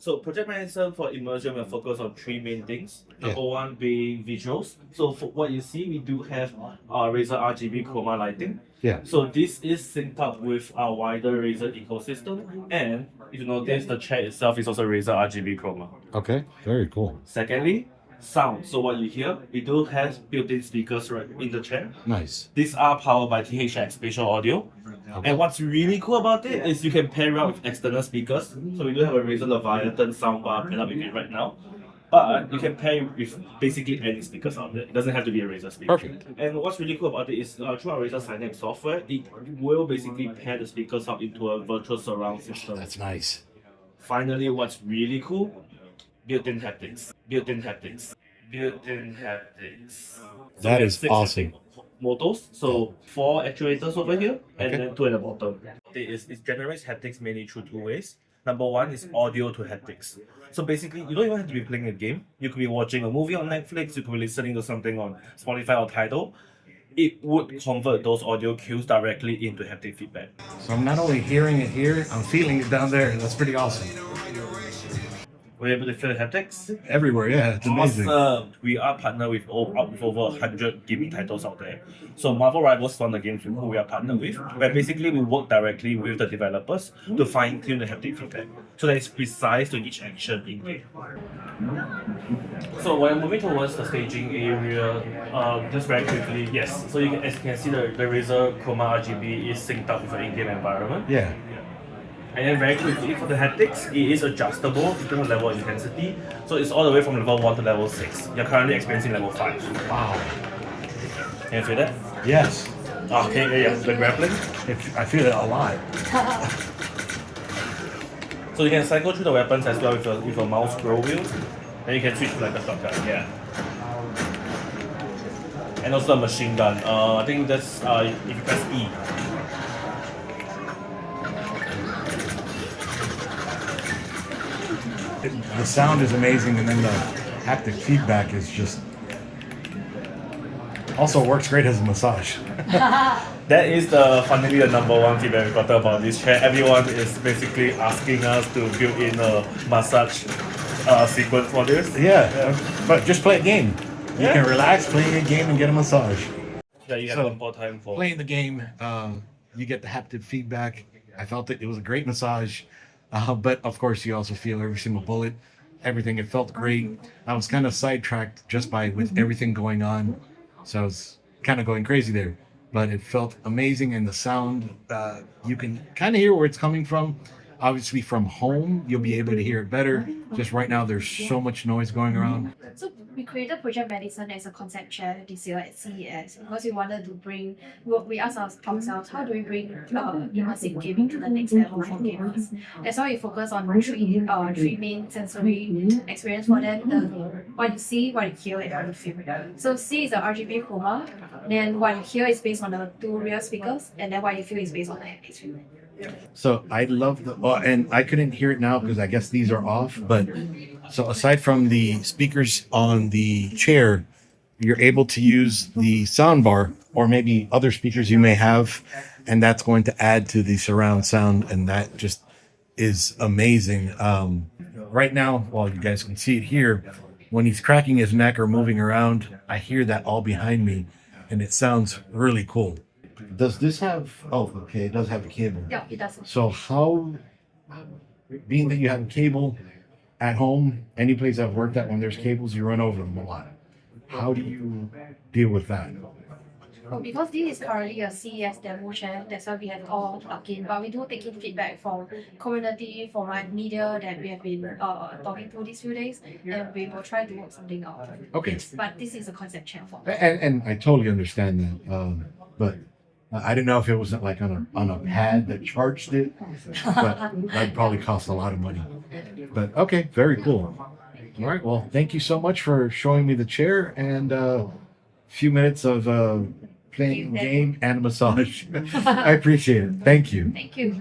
So Project Madison for immersion, we're focused on three main things. Number one being visuals. So for what you see, we do have Razer RGB Chroma lighting. Yeah. So this is synced up with our wider Razer ecosystem. And if you notice, the chair itself is also Razer RGB Chroma. Okay, very cool. Secondly, sound. So what you hear, we do have built-in speakers right in the chair. Nice. These are powered by THX Spatial audio. Okay. And what's really cool about it is you can pair it up with external speakers. So we do have a Razer Leviathan soundbar paired up with it right now. But you can pair it with basically any speakers out there. It doesn't have to be a Razer speaker. Perfect. And what's really cool about it is through our Razer Synapse software, it will basically pair the speakers up into a virtual surround system. That's nice. Finally, what's really cool, built-in haptics. Built-in haptics. Built-in haptics. So That we is have 6 awesome. motors, so 4 actuators over here, and Okay. then 2 at the bottom. It generates haptics mainly through 2 ways. Number one is audio-to-haptics. So basically, you don't even have to be playing a game. You could be watching a movie on Netflix, you could be listening to something on Spotify or Tidal. It would convert those audio cues directly into haptic feedback. So I'm not only hearing it here, I'm feeling it down there. That's pretty awesome. We're able to feel the haptics. Everywhere, yeah, it's amazing. Awesome. We are partnered with over 100 gaming titles out there. So Marvel Rivals is one of the games who we are partnered with, where basically we work directly with the developers to fine-tune the haptic feedback, so that it's precise to each action in game. So when moving towards the staging area, just very quickly, yes. So as you can see, the Razer Chroma RGB is synced up with the in-game environment. Yeah. And then very quickly for the haptics, it is adjustable in terms of level of intensity. So it's all the way from level 1 to level 6. You're currently experiencing level 5. Wow. Can you feel that? Yes. Okay, yeah, the grappling. I feel it a lot. So you can cycle through the weapons as well with a mouse scroll wheel. Then you can switch to like a shotgun, yeah. And also a machine gun. I think that's if you press E. The sound is amazing, and then the haptic feedback is just also works great as a massage. That is funnily the number one feedback we got about this chair. Everyone is basically asking us to build in a massage sequence for this. Yeah, but just play a game. You Yeah. can relax, play a game, and get a massage. Yeah, you have So, more time for. Playing the game, you get the haptic feedback. I felt it was a great massage, but of course you also feel every single bullet, everything. It felt great. I was kind of sidetracked just with everything going on, so I was kind of going crazy there. But it felt amazing, and the sound, you can kind of hear where it's coming from. Obviously, from home, you'll be able to hear it better. Just right now, there's so much noise going around. So we created Project Madison as a concept chair this year at CES because we wanted to bring, we asked ourselves, how do we bring immersive gaming to the next level for gamers? That's why we focus on three main sensory experience for them, what you see, what you hear, and what you feel. So C is the RGB chroma, then what you hear is based on the 2 rear speakers, and then what you feel is based on the haptic feedback. So I love and I couldn't hear it now because I guess these are off. But so aside from the speakers on the chair, you're able to use the soundbar or maybe other speakers you may have, and that's going to add to the surround sound, and that just is amazing. Right now, well, you guys can see it here. When he's cracking his neck or moving around, I hear that all behind me, and it sounds really cool. Does this have? Oh, okay. It does have a cable. Yeah, it does. So how, being that you have a cable at home, any place I've worked at, when there's cables, you run over them a lot. How do you deal with that? Well, because this is currently a CES demo chair, that's why we have all plugged in. But we do take in feedback from community, from like media that we have been talking to these few days, and we will try to work something out. Okay. Yes, but this is a concept chair for. And I totally understand that. But I didn't know if it was like on a pad that charged it, but that'd probably cost a lot of money. But okay, very cool. All right, well, thank you so much for showing me the chair and a few minutes of playing a game and a massage. I appreciate it. Thank you. Thank you.